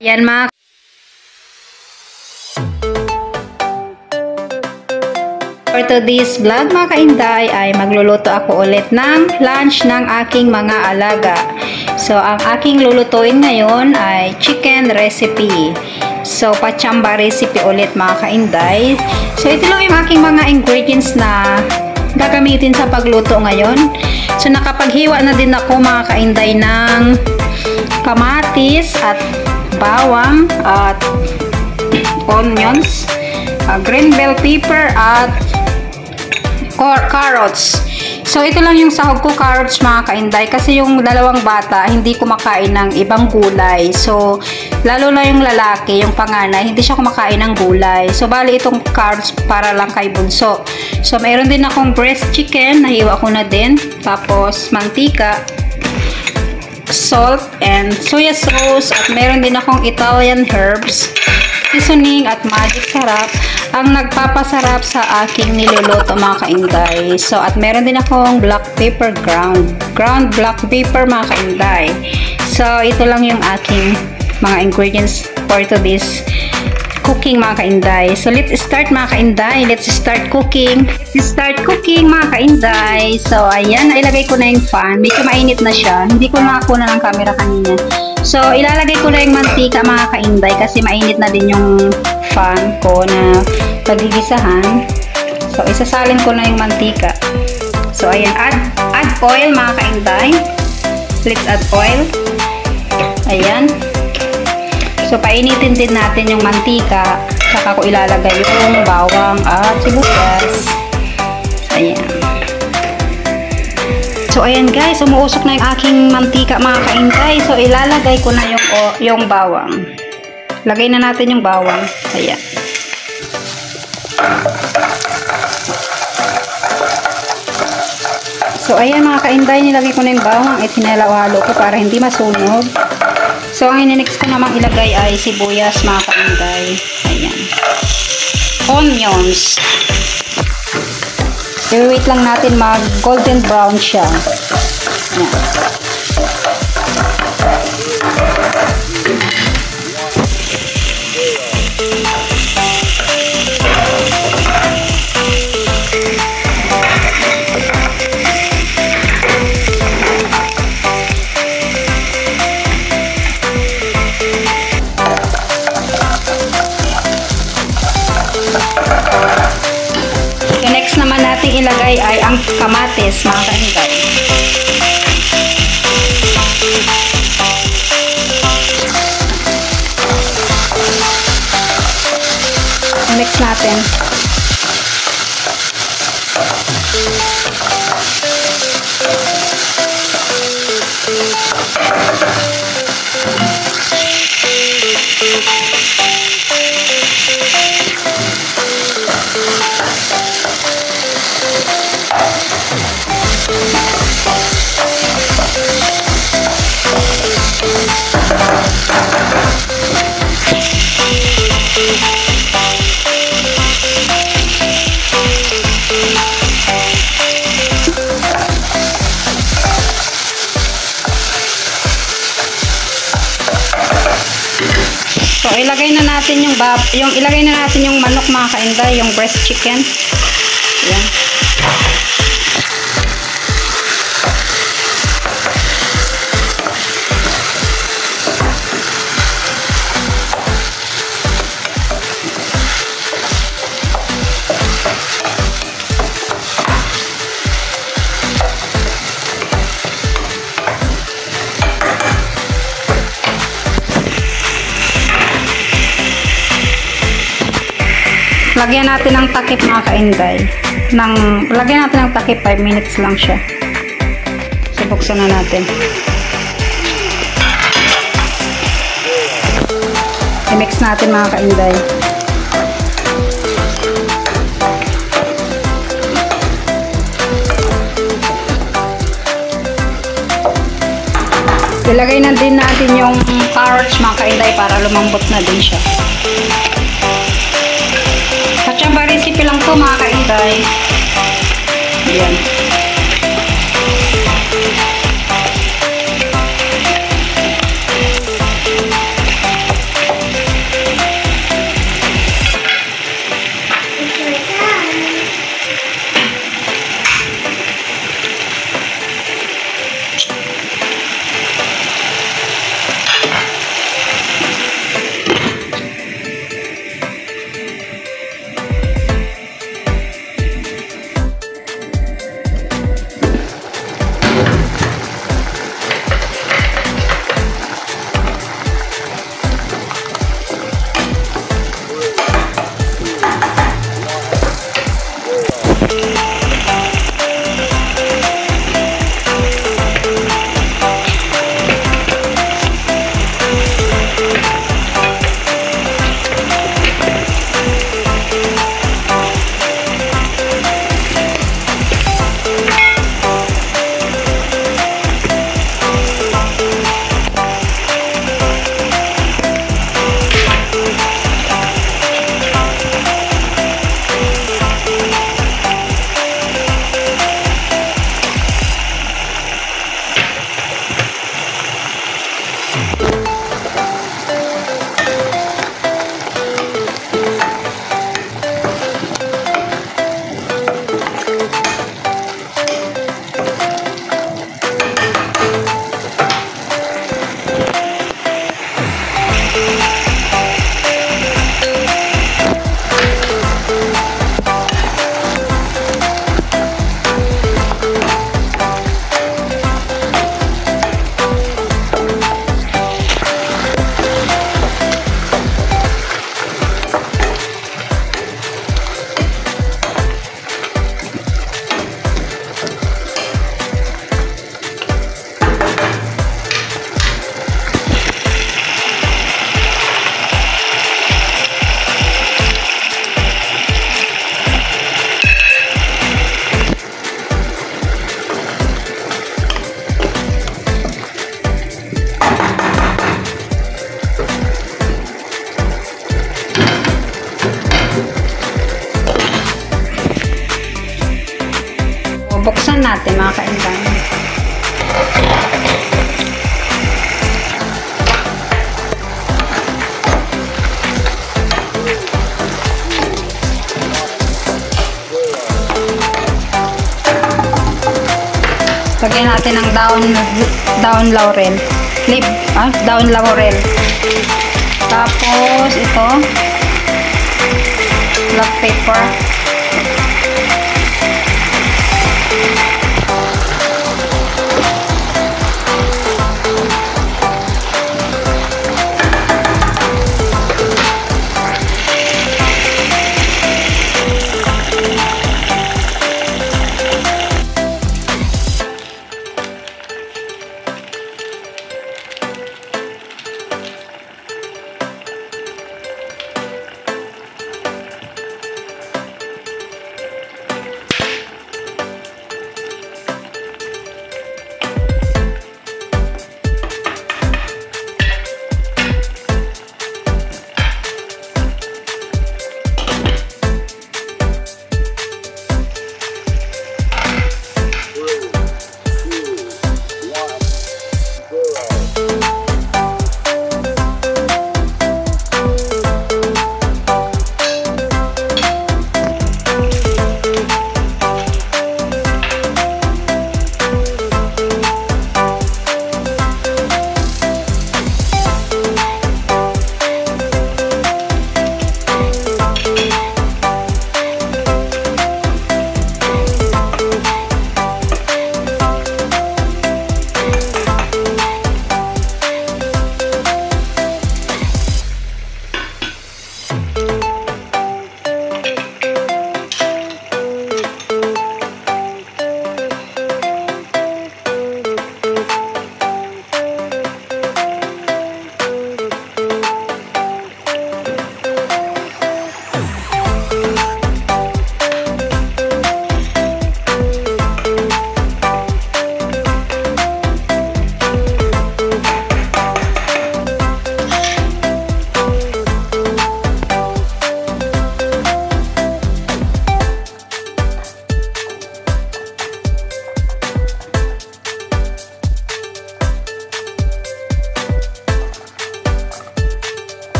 Yan mga for today's vlog mga kainday ay magluluto ako ulit ng lunch ng aking mga alaga. So ang aking lulutuin ngayon ay chicken recipe. So pachamba recipe ulit mga kainday. So ito lang yung aking mga ingredients na gagamitin sa pagluto ngayon. So nakapaghiwa na din ako mga kainday ng kamatis at bawang at onions, green bell pepper at carrots. So ito lang yung sahog ko, carrots mga kainday, kasi yung dalawang bata hindi kumakain ng ibang gulay. So lalo na yung lalaki, yung panganay, hindi siya kumakain ng gulay. So bali itong carrots para lang kay bunso. So mayroon din akong breast chicken, nahiwa ko na din, tapos mantika, salt and soya sauce, at meron din akong Italian herbs, seasoning at magic sarap ang nagpapasarap sa aking niluluto mga kainday. So at meron din akong black pepper, ground black pepper mga kainday. So ito lang yung aking mga ingredients for today's cooking mga kainday. So let's start mga kainday. Let's start cooking. Mga kainday. So ayan, ilagay ko na yung pan. Medyo mainit na siya. Hindi ko nakakuha ng camera kanina. So ilalagay ko na yung mantika mga kainday kasi mainit na din yung pan ko na pagigisahan. So isasalin ko na yung mantika. So ayan, add oil mga kainday. Let's add oil. Ayan. So, painitin din natin yung mantika. Saka ko ilalagay yung bawang at sibuyas. Ayan. So, ayan guys. Umuusok na yung aking mantika mga kainday. So, ilalagay ko na yung bawang. Lagay na natin yung bawang. Ayan. So, ayan mga kainday. Nilagay ko na yung bawang at hinalo-halo ko para hindi masunog. So, ang ininix ko namang ilagay ay sibuyas mga kainday. Ayan. Onions. I-wait lang natin mag golden brown siya. Ayan. Naman natin ilagay ay ang kamatis mga kainday. Mix natin. So ilagay na natin yung manok mga kainday, yung breast chicken. Ayan. Lagyan natin ng takip mga kainday. lagyan natin ng takip, 5 minutes lang siya. So, buksan na natin. I-mix natin mga kainday. Ilagay na din natin yung carrots mga kainday para lumambot na din siya. Katsamba recipe lang to mga kainday. Ayan. Buksan natin mga kainday. Lagyan natin ng down laurel. Down laurel. Tapos ito black pepper.